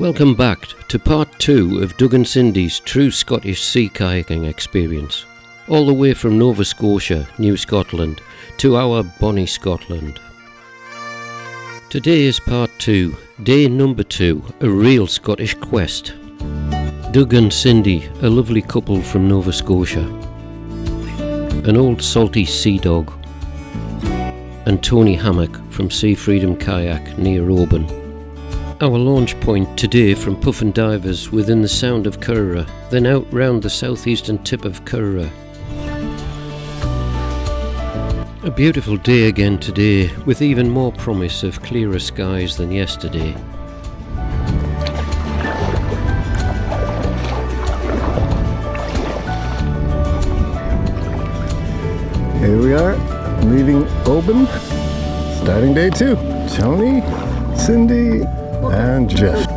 Welcome back to part 2 of Doug and Cindy's true Scottish sea kayaking experience, all the way from Nova Scotia, New Scotland, to our bonny Scotland. Today is part 2, day number 2, a real Scottish quest. Doug and Cindy, a lovely couple from Nova Scotia, an old salty sea dog, and Tony Hammock from Sea Freedom Kayak near Oban. Our launch point today from Puffin Divers within the sound of Kerrera, then out round the southeastern tip of Kerrera. A beautiful day again today, with even more promise of clearer skies than yesterday. Here we are, leaving Oban, starting day 2. Tony, Cindy, and Jeff.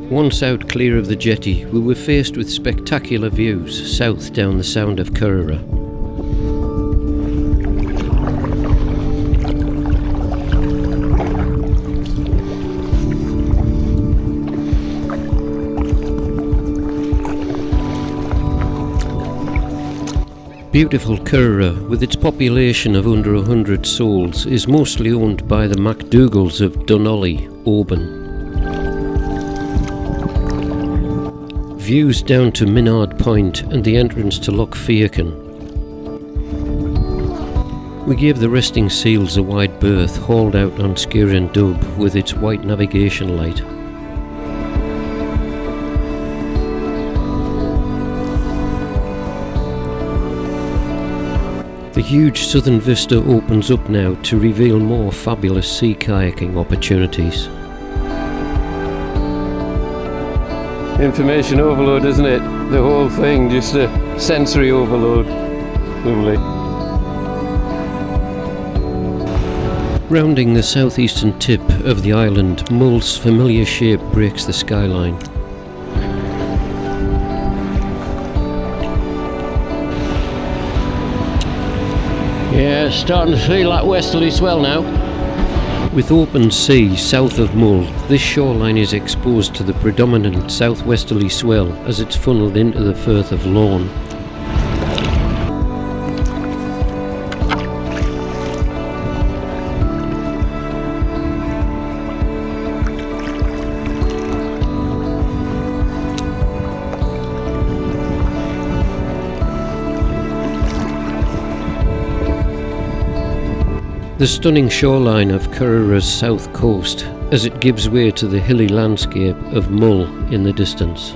Once out clear of the jetty, we were faced with spectacular views south down the sound of Kerrera. Beautiful Kerrera, with its population of under 100 souls, is mostly owned by the MacDougalls of Donnelly, Oban. Views down to Minard Point and the entrance to Loch Fiachan. We gave the resting seals a wide berth, hauled out on Skirrin Dub with its white navigation light. The huge southern vista opens up now to reveal more fabulous sea kayaking opportunities. Information overload, isn't it? The whole thing, just a sensory overload. Lovely. Rounding the southeastern tip of the island, Mull's familiar shape breaks the skyline. Yeah, starting to feel like westerly swell now. With open sea south of Mull, this shoreline is exposed to the predominant southwesterly swell as it's funnelled into the Firth of Lorne. The stunning shoreline of Kerrera's south coast as it gives way to the hilly landscape of Mull in the distance.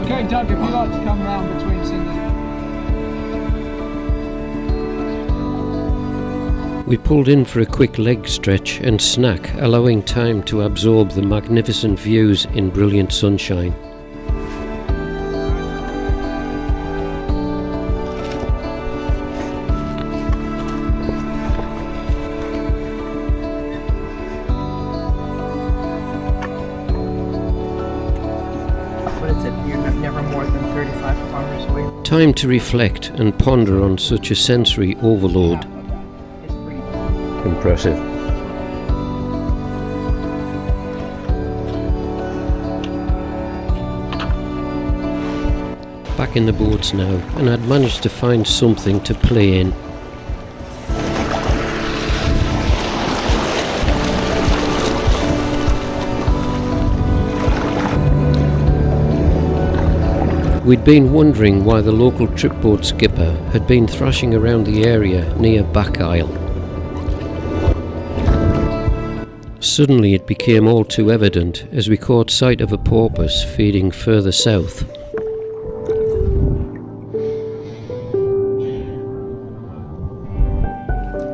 Okay, Doug, if you'd like to come round between Cindy. We pulled in for a quick leg stretch and snack, allowing time to absorb the magnificent views in brilliant sunshine. You're never more than 35 kilometers away. Time to reflect and ponder on such a sensory overload. It's pretty. Impressive. Back in the boats now, and I'd managed to find something to play in. We'd been wondering why the local trip boat skipper had been thrashing around the area near Back Isle. Suddenly it became all too evident as we caught sight of a porpoise feeding further south.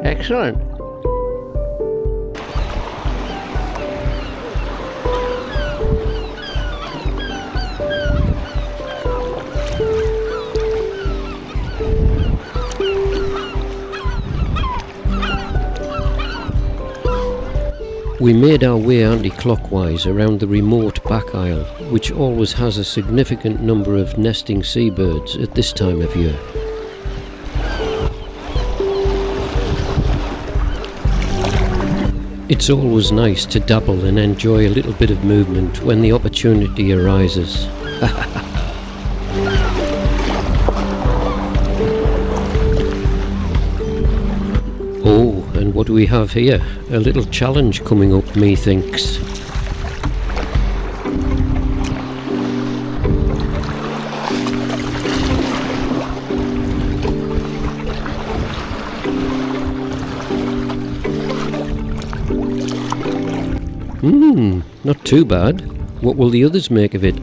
Excellent. We made our way anti-clockwise around the remote back isle, which always has a significant number of nesting seabirds at this time of year. It's always nice to dabble and enjoy a little bit of movement when the opportunity arises. Oh, and what do we have here? A little challenge coming up, methinks. Not too bad. What will the others make of it?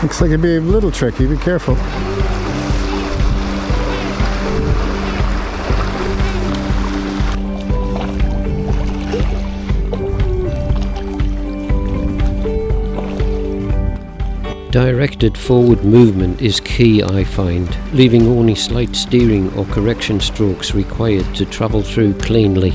Looks like it'd be a little tricky, be careful. Directed forward movement is key, I find, leaving only slight steering or correction strokes required to travel through cleanly.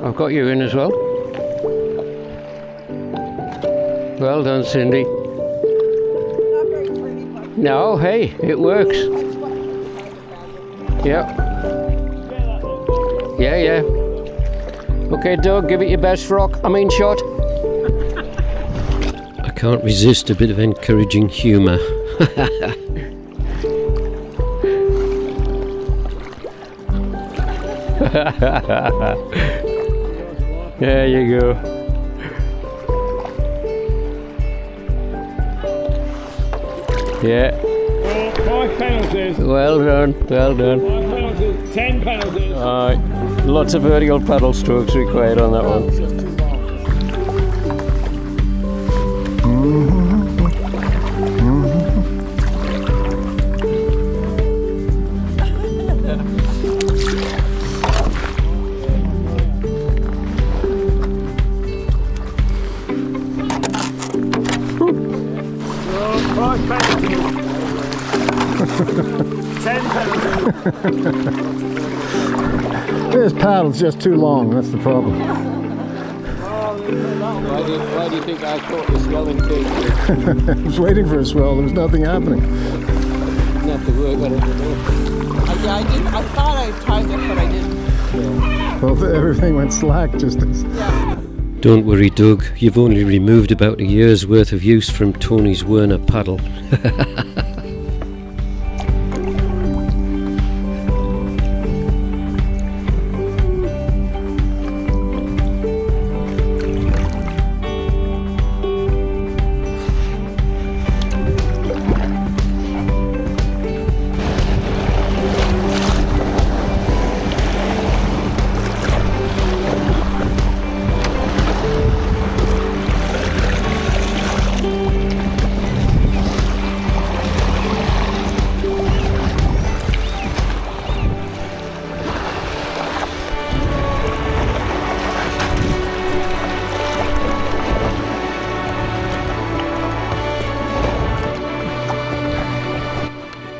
I've got you in as well. Well done, Cindy. Not very pretty, but No, hey, it works. Yep. Yeah. Okay, Doug, give it your best shot. I can't resist a bit of encouraging humour. There you go. Yeah. 5 penalties. Well done. 5 penalties. 10 penalties. Alright. Lots of vertical paddle strokes required on that one. This paddle's just too long, that's the problem. Why do you think I caught the swelling cake? I was waiting for a swell, there was nothing happening. Didn't have to work on it. yeah, I didn't. I thought I timed it, but I didn't. Well, everything went slack just as... Yeah. Don't worry, Doug. You've only removed about a year's worth of use from Tony's Werner paddle.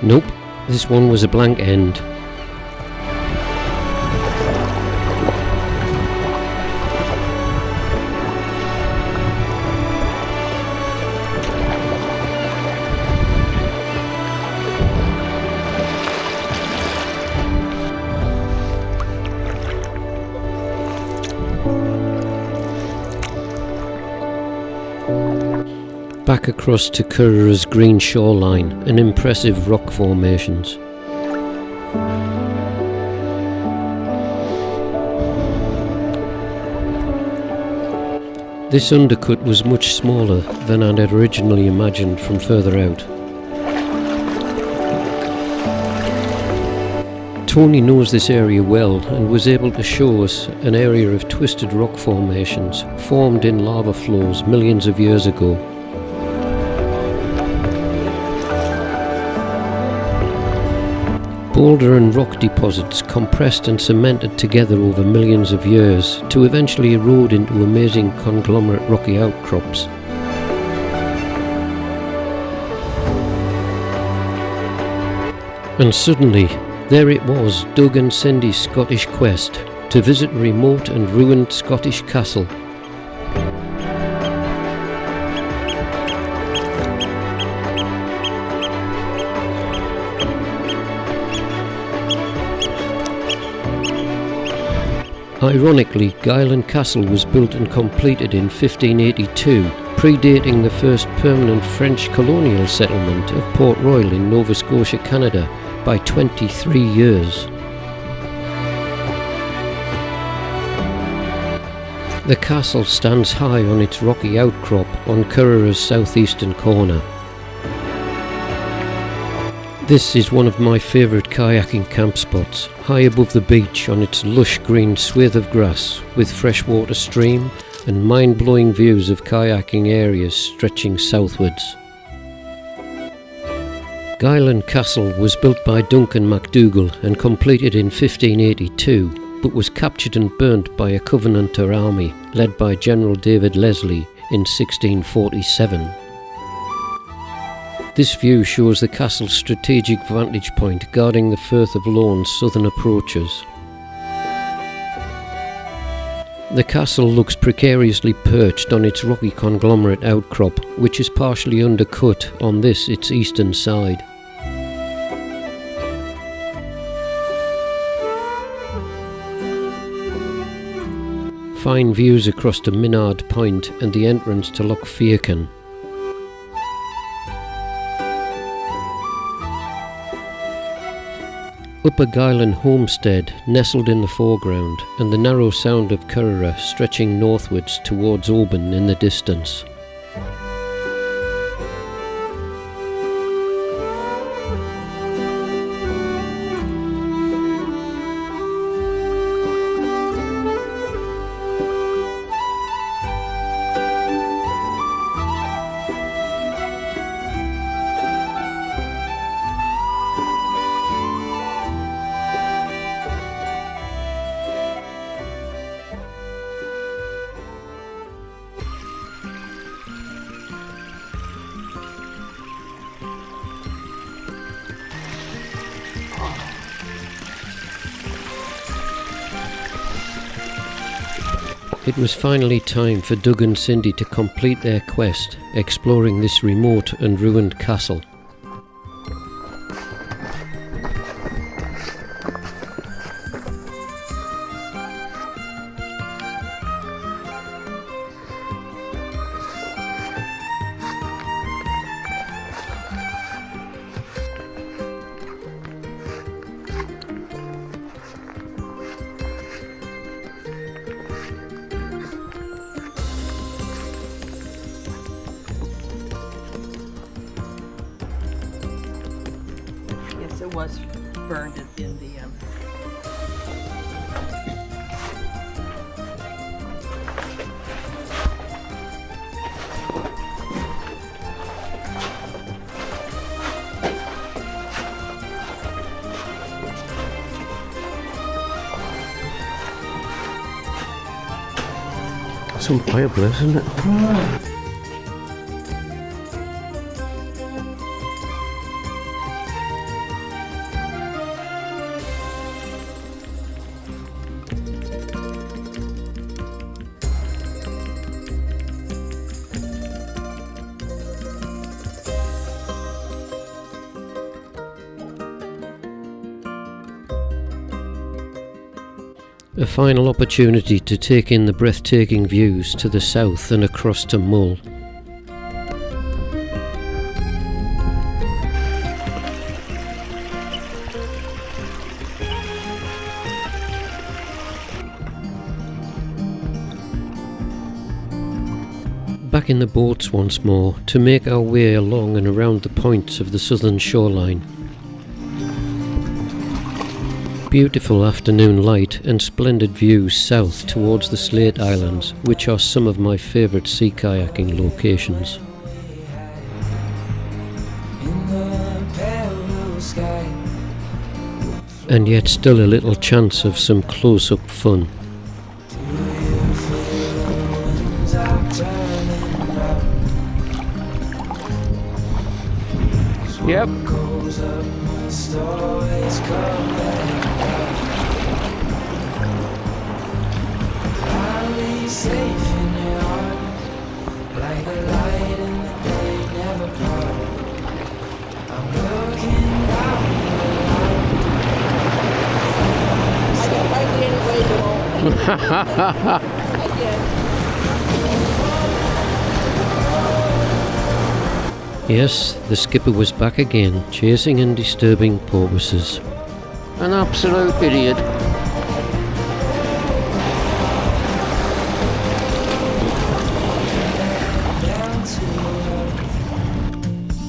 Nope, this one was a blank end. back across to Kerrera's green shoreline and impressive rock formations. This undercut was much smaller than I'd originally imagined from further out. Tony knows this area well and was able to show us an area of twisted rock formations formed in lava flows millions of years ago. Boulder and rock deposits compressed and cemented together over millions of years to eventually erode into amazing conglomerate rocky outcrops. And suddenly, there it was, Doug and Cindy's Scottish quest to visit a remote and ruined Scottish castle. Ironically, Gylen Castle was built and completed in 1582, predating the first permanent French colonial settlement of Port Royal in Nova Scotia, Canada, by 23 years. The castle stands high on its rocky outcrop on Kerrera's southeastern corner. This is one of my favourite kayaking camp spots, high above the beach on its lush green swathe of grass with freshwater stream and mind-blowing views of kayaking areas stretching southwards. Gylen Castle was built by Duncan MacDougall and completed in 1582, but was captured and burnt by a Covenanter army led by General David Leslie in 1647. This view shows the castle's strategic vantage point guarding the Firth of Lorne's southern approaches. The castle looks precariously perched on its rocky conglomerate outcrop, which is partially undercut on this its eastern side. Fine views across to Minard Point and the entrance to Loch Fiachan. Upper Gylen Homestead nestled in the foreground, and the narrow sound of Kerrera stretching northwards towards Oban in the distance. It was finally time for Doug and Cindy to complete their quest, exploring this remote and ruined castle. It was burned in the Some fireplace, isn't it? A final opportunity to take in the breathtaking views to the south and across to Mull. back in the boats once more to make our way along and around the points of the southern shoreline. Beautiful afternoon light and splendid views south towards the Slate Islands, which are some of my favourite sea kayaking locations. And yet still a little chance of some close-up fun. Yep. Yes, the skipper was back again, chasing and disturbing porpoises. An absolute idiot.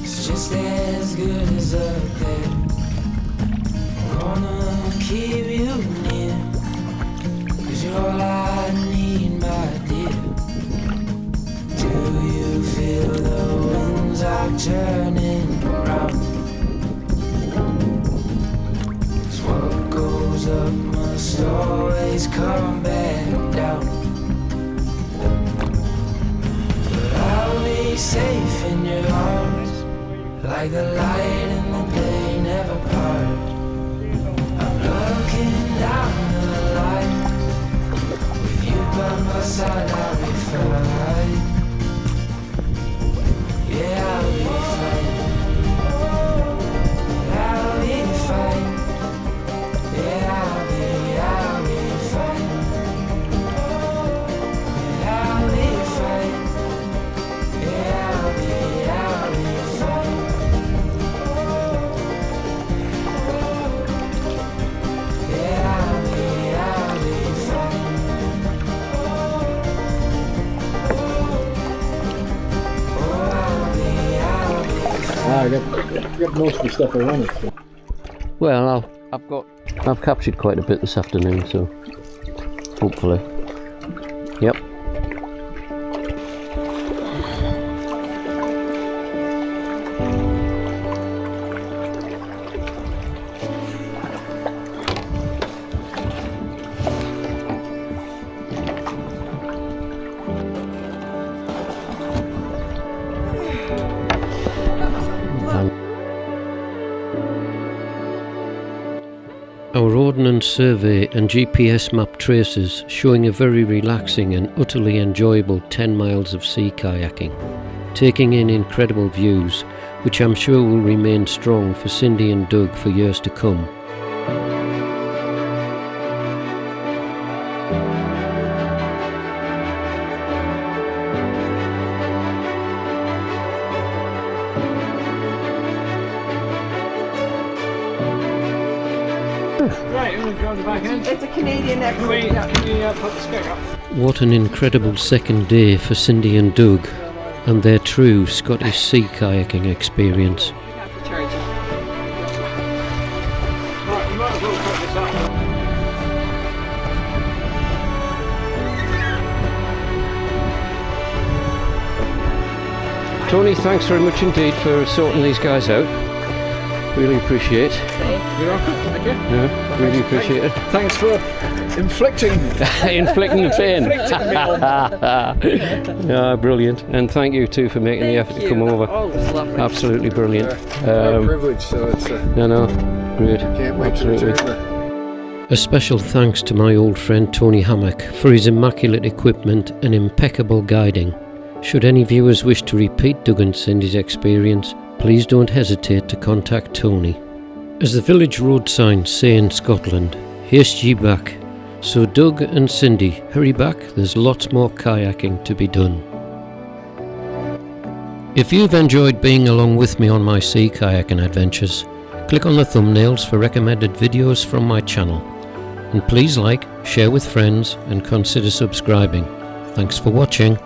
It's just as good as up there. Wanna keep you near, 'cause you're all I need, my dear. Do you feel the winds are turning round? 'Cause what goes up must always come back down. But I'll be safe in your arms, like the light in the day never part. I'm looking down the line, with you by my side I'll be fine. Yeah, I'll be fine. I'll be fine. Yeah, I'll be fine. I'll be fine. Yeah, I'll be fine. Yeah, I'll be fine. I got most of the stuff I wanted. So. Well, I've captured quite a bit this afternoon, so hopefully. Yep. Our ordnance survey and GPS map traces showing a very relaxing and utterly enjoyable 10 miles of sea kayaking, taking in incredible views, which I'm sure will remain strong for Cindy and Doug for years to come. Right, I'm going to go on the back end. It's a Canadian Can we put the stick up? What an incredible second day for Cindy and Doug and their true Scottish sea kayaking experience. Right, you might as well put this up. Tony, thanks very much indeed for sorting these guys out. Really appreciate it. You're welcome. Thank you. Yeah, really appreciate it. Thanks for inflicting Inflicting the pain. inflicting me on. Yeah, brilliant. And thank you too for making the effort to come over. Always lovely. Absolutely brilliant. My privilege, so it's Great. can't wait Absolutely. to return. A special thanks to my old friend Tony Hammock for his immaculate equipment and impeccable guiding. Should any viewers wish to repeat Doug and Cindy's experience, please don't hesitate to contact Tony. As the village road signs say in Scotland, haste ye back. So Doug and Cindy, hurry back, there's lots more kayaking to be done. If you've enjoyed being along with me on my sea kayaking adventures, click on the thumbnails for recommended videos from my channel. And please like, share with friends and consider subscribing. Thanks for watching.